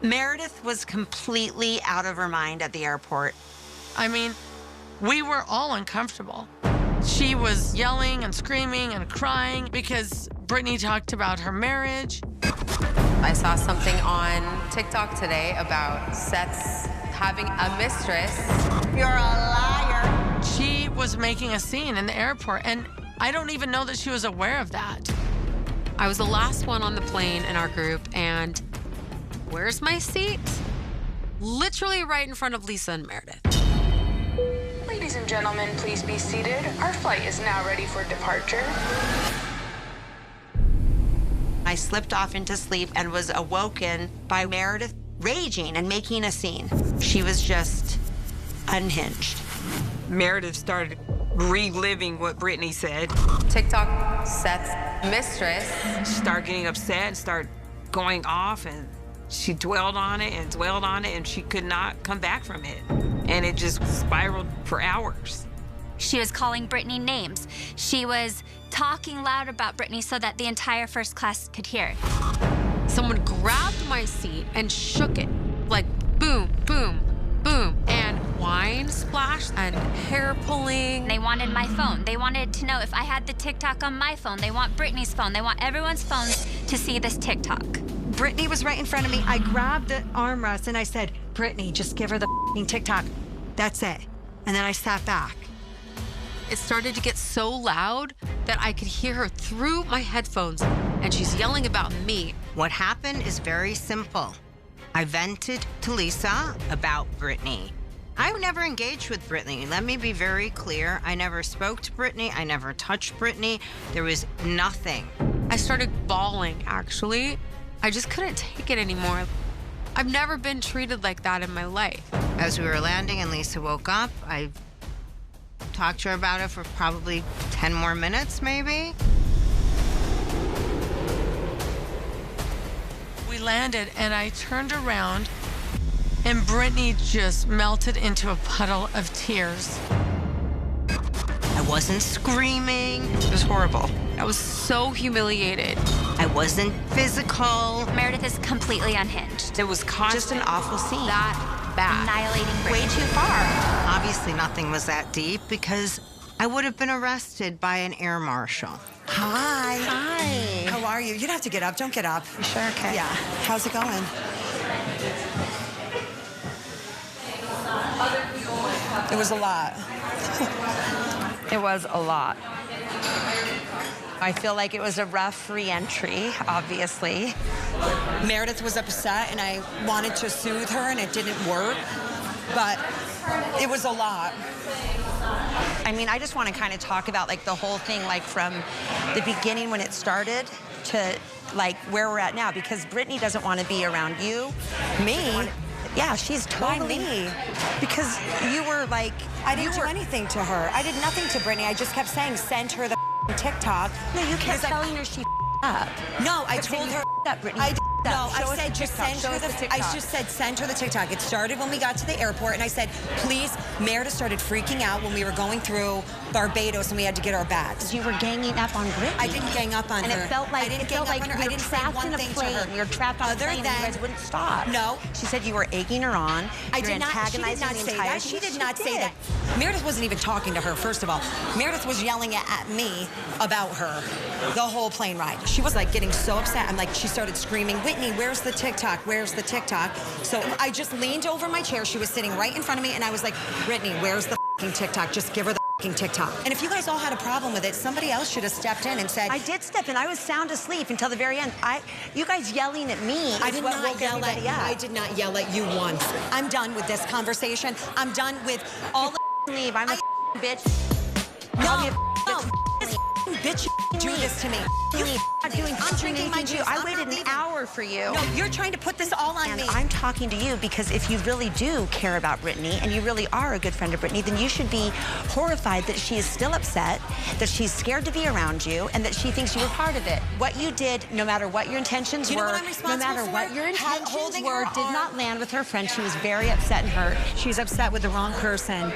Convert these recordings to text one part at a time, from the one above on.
Meredith was completely out of her mind at the airport. I mean, we were all uncomfortable. She was yelling and screaming and crying because Brittany talked about her marriage. I saw something on TikTok today about Seth's having a mistress. You're a liar. She was making a scene in the airport, and I don't even know that she was aware of that. I was the last one on the plane in our group, and where's my seat? Literally right in front of Lisa and Meredith. Ladies and gentlemen, please be seated. Our flight is now ready for departure. I slipped off into sleep and was awoken by Meredith raging and making a scene. She was just unhinged. Meredith started reliving what Brittany said. TikTok, Seth's mistress. She started getting upset, started going off, and she dwelled on it, and she could not come back from it. And it just spiraled for hours. She was calling Brittany names. She was talking loud about Brittany so that the entire first class could hear. Someone grabbed my seat and shook it, like boom, boom, boom, and wine splashed and hair pulling. They wanted my phone. They wanted to know if I had the TikTok on my phone. They want Brittany's phone. They want everyone's phones to see this TikTok. Brittany was right in front of me. I grabbed the armrest and I said, Brittany, just give her the f***ing TikTok. That's it. And then I sat back. It started to get so loud that I could hear her through my headphones, and she's yelling about me. What happened is very simple. I vented to Lisa about Brittany. I never engaged with Brittany. Let me be very clear. I never spoke to Brittany. I never touched Brittany. There was nothing. I started bawling, actually. I just couldn't take it anymore. I've never been treated like that in my life. As we were landing and Lisa woke up, I talked to her about it for probably 10 more minutes, maybe. We landed, and I turned around, and Brittany just melted into a puddle of tears. I wasn't screaming. It was horrible. I was so humiliated. I wasn't physical. Meredith is completely unhinged. It was constant. Just an awful scene. That bad. Annihilating Way Brittany. too far. Obviously, nothing was that deep because I would have been arrested by an air marshal. Hi. Hi. How are you? You don't have to get up. Don't get up. You sure? Okay. Yeah. How's it going? It was a lot. It was a lot. I feel like it was a rough re-entry, obviously. Meredith was upset, and I wanted to soothe her, and it didn't work. But it was a lot. I mean, I just want to kind of talk about like the whole thing, like from the beginning when it started to like where we're at now, because Brittany doesn't want to be around you. Me? Yeah, she's totally. Why me? Because you were like, I didn't do anything to her. I did nothing to Brittany. I just kept saying, send her the TikTok. no, you kept Because telling her she up. No, I told her. Up, Brittany. No, Show I us said the just TikTok. send Show her us the. the I TikTok. just said send her the TikTok. It started when we got to the airport, and I said, please. Meredith started freaking out when we were going through Barbados, and we had to get our bags. You were ganging up on Brittany. I didn't gang up on and her. it felt like I didn't gang up on her. we I were didn't say trapped one in a thing to plane. her. We were trapped on a Other plane, and you guys wouldn't stop. No. She said you were egging her on. I did not. She did antagonizing not the say entire that. She thing. did not say that. Meredith wasn't even talking to her, first of all. Meredith was yelling at me about her the whole plane ride. She was like getting so upset. I'm like, she started screaming, Whitney, where's the TikTok? Where's the TikTok? So I just leaned over my chair. She was sitting right in front of me, and I was like, Brittany, where's the f***ing TikTok? Just give her the f***ing TikTok. And if you guys all had a problem with it, somebody else should have stepped in and said, I did step in. I was sound asleep until the very end. You guys yelling at me. I is did what not woke yell at everybody you. up. I did not yell at you once. I'm done with this conversation. I'm done with all the Leave. I'm a bitch. No, Call me a no, this bitch do this to me. You I'm doing I'm drinking my anything to you. juice. I I'm waited not an leaving. hour for you. No, you're trying to put this all on And me. I'm talking to you because if you really do care about Brittany and you really are a good friend of Brittany, then you should be horrified that she is still upset, that she's scared to be around you, and that she thinks you were part of it. What you did, no matter what your intentions You know were, what I'm no responsible matter for? what your intentions Holding were, her did arm. not land with her friend. She was very upset and hurt. She's upset with the wrong person.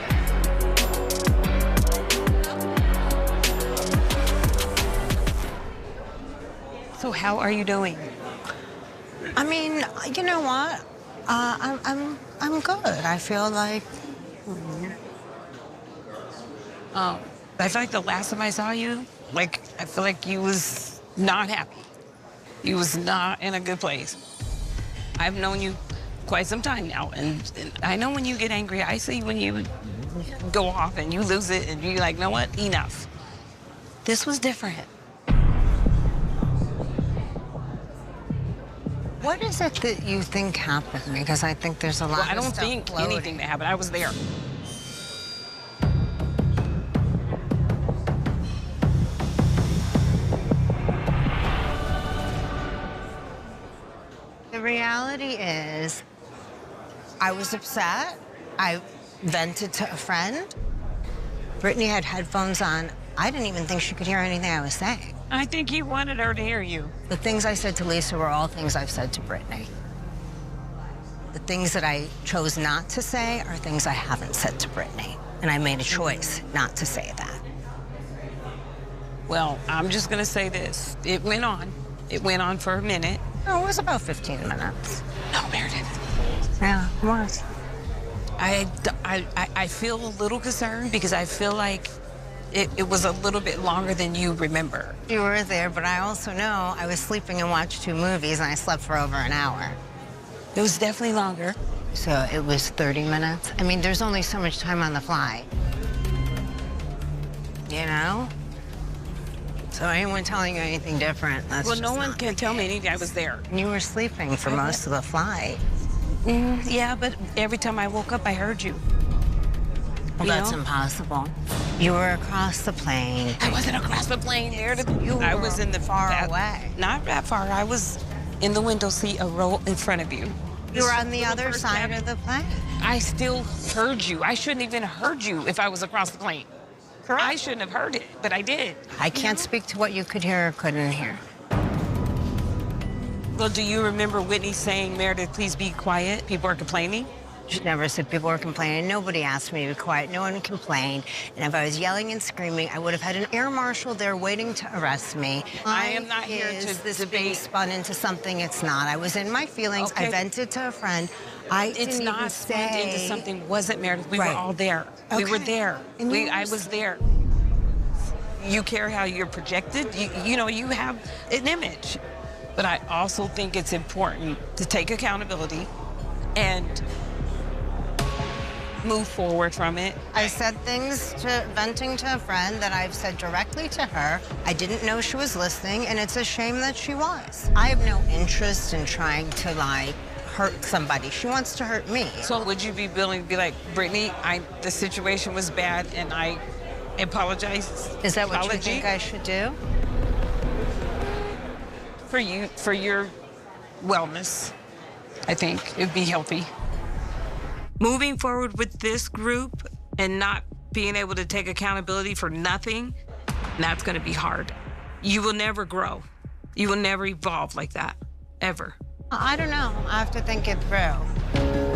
So how are you doing? I mean, you know what? I'm good. I feel like I feel like the last time I saw you, like, I feel like you was not happy. You was not in a good place. I've known you quite some time now, and I know when you get angry. I see when you go off and you lose it, and you're like, you know what, enough. This was different. what is it that you think happened? Because I think there's a lot Well, I of don't stuff think floating. anything that happened. I was there. The reality is, I was upset. I vented to a friend. Brittany had headphones on. I didn't even think she could hear anything I was saying. I think you wanted her to hear you. The things I said to Lisa were all things I've said to Brittany. The things that I chose not to say are things I haven't said to Brittany. And I made a choice not to say that. Well, I'm just gonna say this. It went on. It went on for a minute. No, it was about 15 minutes. No, Meredith. Yeah, it was. I feel a little concerned because I feel like it was a little bit longer than you remember. You were there, but I also know I was sleeping and watched 2 movies, and I slept for over an hour. It was definitely longer. So it was 30 minutes. I mean, there's only so much time on the fly. You know? So anyone telling you anything different, that's Well, just no one not can the tell me case. anything. I was there. You were sleeping for most of the flight. Yeah, but every time I woke up, I heard you. Well, You that's know? impossible. You were across the plane. I wasn't across the plane, Meredith. I was in the far away. Not that far. I was in the window seat, a row in front of you. You were on the Little other first side cabin. of the plane. I still heard you. I shouldn't even heard you if I was across the plane. Correct. I shouldn't have heard it, but I did. I can't speak to what you could hear or couldn't hear. Well, do you remember Whitney saying, Meredith, please be quiet? People are complaining. She never said people were complaining. Nobody asked me to be quiet. No one complained. And if I was yelling and screaming, I would have had an air marshal there waiting to arrest me. I am not here Is to this being debate. spun into something it's not? I was in my feelings. Okay. I vented to a friend. I It's didn't not even spun say into something. Wasn't Meredith? We Right. were all there. We were Okay. there. And you I were was there. You care how you're projected. You know, you have an image. But I also think it's important to take accountability and move forward from it. I said things to venting to a friend that I've said directly to her. I didn't know she was listening, and it's a shame that she was. I have no interest in trying to, like, hurt somebody. She wants to hurt me. So would you be willing to be like, Brittany, the situation was bad and I apologize? Is that what you Apology think I should do? for you, for your wellness? I think it'd be healthy. Moving forward with this group and not being able to take accountability for nothing, that's gonna be hard. You will never grow. You will never evolve like that, ever. I don't know. I have to think it through.